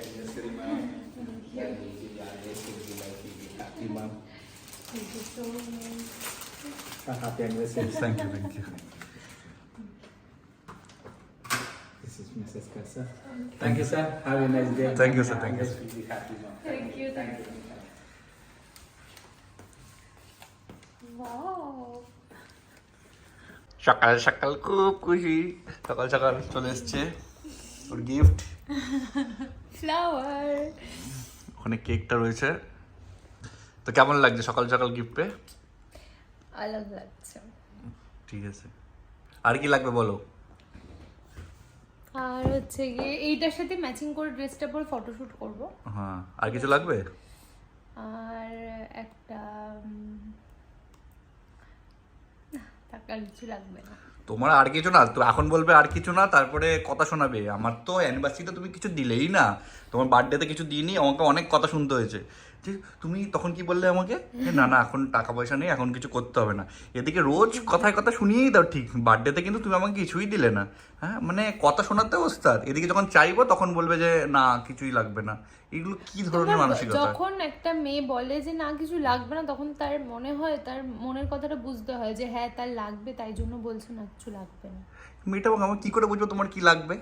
anniversary, ma'am. That will be our next will be like happy, ma'am. Thank you so much. Happy anniversary. Thank you, thank you. This is Mrs. Kasa. Thank you, sir. Have a nice day. Thank you, sir. Thank you, Yes, sir. we'll be happy, ma'am. Thank you. Thank you. Wow. সকাল সকাল খুব খুশি, সকাল সকাল চলে এসছে ওর gift. Flower. ওখানে কেকটা রয়েছে। তো কেমন লাগছে সকাল সকাল গিফট পেয়ে? আলাদা লাগছে। ঠিক আছে, আর কি লাগবে বলো? আর হচ্ছে গিয়ে এইটার সাথে ম্যাচিং করে ড্রেসটা পরে ফটোশুট করব। হ্যাঁ, আর কিছু লাগবে? আর একটা টাকার কিছু লাগবে না। তোমার আর কিছু না, তো এখন বলবে আর কিছু না, তারপরে কথা শোনাবে। আমার তো অ্যানিভার্সারিতে তুমি কিছু দিলেই না, তোমার বার্থডেতে কিছু দিইনি, আমাকে অনেক কথা শুনতে হয়েছে। যে তুমি তখন কি বললে আমাকে, যে না না এখন টাকা পয়সা নেই, এখন কিছু করতে হবে না। এদিকে রোজ কথায় কথা শুনিয়েই দাও, ঠিক বার্থডেতে কিন্তু তুমি আমাকে কিছুই দিলে না। হ্যাঁ, মানে কথা শোনাতে ওস্তাদ। এদিকে যখন চাইবো তখন বলবে যে না কিছুই লাগবে না। এগুলো কি ধরনের মানসিকতা? যখন একটা মেয়ে বলে যে না কিছু লাগবে না, তখন তার মনে হয়, তার মনের কথাটা বুঝতে হয় যে হ্যাঁ তার লাগবে, তাই জন্য বলছে না কিছু লাগবে না। মেয়েটা আমার কি করে বুঝবো তোমার কি লাগবে?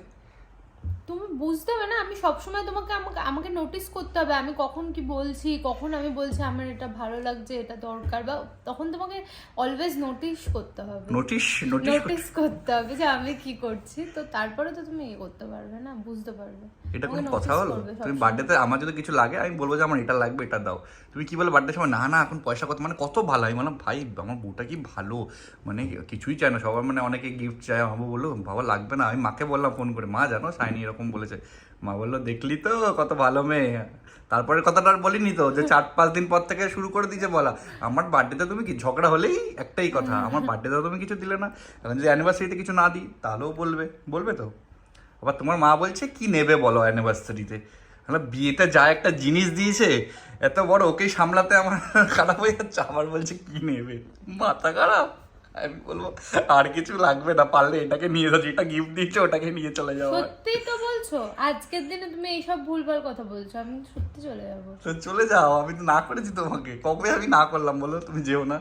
তুমি বুঝতে হবে না, আমি সবসময় তোমাকে আমাকে নোটিস করতে হবে আমি কখন কি বলছি, কখন আমি বলছি আমার এটা ভালো লাগছে, এটা দরকার, বা তখন তোমাকে অলওয়েজ নোটিস করতে হবে। নোটিশ নোটিস করতে হবে যে আমি কি করছি, তো তারপরে তো তুমি করতে পারবে না, বুঝতে পারবে। এটা কোনো আমাকে কথা notice হলো? করবে তুমি সবসময়। বার্থডেতে আমার যদি কিছু লাগে আমি বলবো যে আমার এটা লাগবে, এটা দাও। তুমি কি বলে বার্থডে সময় না না এখন পয়সা কত, মানে কত ভালো। আমি বললাম ভাই আমার বউটা কি ভালো, মানে কিছুই চায় না। সবার মানে অনেকে গিফট চায়, আমার বললো বাবা লাগবে না। আমি মাকে বললাম ফোন করে, মা জানো সাইনি এরকম বলেছে। মা বললো দেখলি তো কত ভালো মেয়ে। তারপরে কথাটা আর বলিনি তো, যে 4-5 দিন পর থেকে শুরু করে দিয়েছে বলা, আমার বার্থডেতে তুমি কি ঝগড়া হলেই একটাই কথা, আমার বার্থডেতে তুমি কিছু দিলে না। এখন যদি অ্যানিভার্সারিতে কিছু না দিই তাহলেও বলবে তো। আবার তোমার মা বলছে কি নেবে বলো অ্যানিভার্সারিতে। মানে বিয়েতে যা একটা জিনিস দিয়েছে এত বড়, ওকেই সামলাতে আমার খারাপ হয়ে যাচ্ছে। আবার বলছে কি নেবে, মাথা খারাপ। আমি বলবো আর কিছু লাগবে না, পারলে এটাকে নিয়ে যাও, যেটা গিফট দিয়েছে ওটাকে নিয়ে চলে যাও। সত্যি তো বলছো, আজকের দিনে তুমি এইসব ভুলভাল কথা বলছো, আমি সত্যি চলে যাবো। তো চলে যাও, আমি তো না করেছি তোমাকে, কবে আমি না করলাম বলো, তুমি যেও না।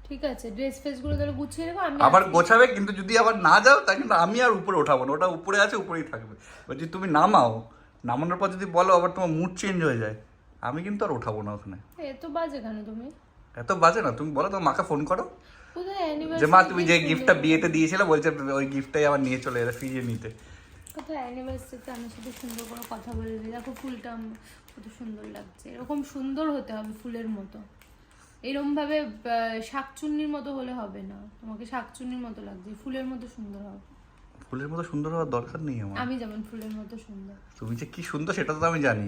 ঠিক আছে, ড্রেস ফেস গুলো তাহলে গুছিয়ে রেখো, আমি আবার আছি। গোছাবে, কিন্তু যদি আবার না যাও তাই কিন্তু আমি আর উপরে ওঠাবো না, ওটা উপরে আছে উপরেই থাকবে। এবার যদি তুমি নামাও, নামানোর পর যদি বলো আবার তোমার মুড চেঞ্জ হয়ে যায়, আমি কিন্তু আর ওঠাবো না ওখানে। এত বাজে কেন তুমি? এত বাজে না, তুমি বলো তোমার মাকে ফোন করো কোথায় যে অ্যানিভার্সারি, মা তুমি যে গিফটটা বিয়েতে দিয়েছিলে বলছে ওই গিফটটাই আবার নিয়ে চলে যাবে ফিরিয়ে নিতে। কোথায় অ্যানিভার্সারিতে আমার সাথে সুন্দর করে কথা বলবি, দেখো ফুলটা কত সুন্দর লাগছে, এরকম সুন্দর হতে হবে ফুলের মতো, এরকম ভাবে শাকচুন্নির মতো হলে হবে না, তোমাকে শাকচুন্নির মতো লাগছে, ফুলের মতো সুন্দর হবে। ফুলের মতো সুন্দর হওয়ার দরকার নেই আমার। আমি যেমন ফুলের মতো সুন্দর। তুমি যে কি সুন্দর সেটা তো আমি জানি।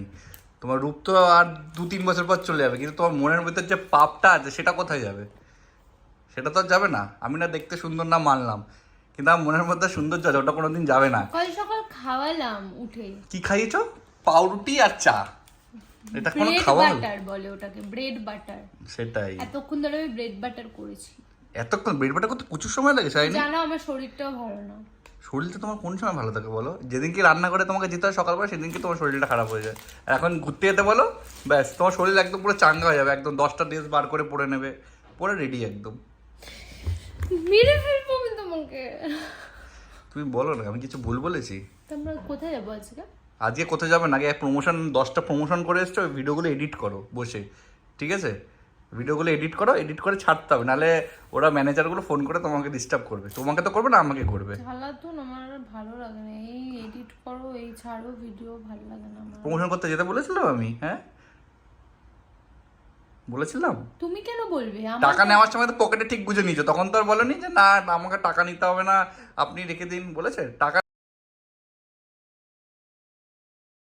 তোমার রূপ তো আর 2-3 বছর পর চলে যাবে, কিন্তু তোমার মনের ভিতর যে পাপটা আছে সেটা কোথায় যাবে? সেটা তো আর যাবে না। আমি না দেখতে সুন্দর না মানলাম, কিন্তু আমার মনের মধ্যে সৌন্দর্য আছে, ওটা কোনোদিন যাবে না। সকাল সকাল খাওয়ালাম উঠে, কি খাইয়েছো? পাউরুটি আর চা। এটা কোনো ব্রেড খাওয়া হলো? বাটার বলে ওটাকে, ব্রেড বাটার। সেটাই। এতক্ষণ ধরে আমি ব্রেড বাটার করেছি। এতক্ষণ ব্রেড বাটার করতে প্রচুর সময় লাগে সাইনি। জানো আমার শরীরটাও ভালো না। শরীরটা তোমার কোন সময় ভালো থাকে বলো? যেদিনকে রান্না করে তোমাকে যেতে হয় সকালবেলা, সেদিনকে তোমার শরীরটা খারাপ হয়ে যায়। আর এখন ঘুরতে যেতে বলো, ব্যাস তোমার শরীর একদম পুরো চাঙ্গা হয়ে যাবে, একদম 10টা ড্রেস বার করে পরে নেবে, পরে রেডি একদম। মেরে ফেলবো আমি তোমাকে। তুমি বলো না আমি কিছু ভুল বলেছি? তোমরা কোথায় যাবো আজকে? আজকে কোথায় যাবে না, আগে প্রমোশন 10টা প্রমোশন করে এসছো, ওই ভিডিওগুলো এডিট করো বসে, ঠিক আছে? ভিডিওগুলো এডিট করো, এডিট করে ছাড়তে হবে, নাহলে ওরা ম্যানেজারগুলো ফোন করে তোমাকে ডিস্টার্ব করবে। তোমাকে তো করবে না, আমাকে করবে। জ্বালাতুন আমার আর ভালো লাগে না, এই এডিট করো এই ছাড়ো ভিডিও, ভালো লাগে না আমার। প্রমোশন করতে যেতে বলেছিলাম আমি? হ্যাঁ বলেছিলাম। তুমি কেন বলবে? টাকা নেওয়ার সময় তো পকেটে ঠিক বুঝে নিয়েছো, তখন তো আর বলোনি যে না আমাকে টাকা নিতে হবে না, আপনি রেখে দিন, বলেছে টাকা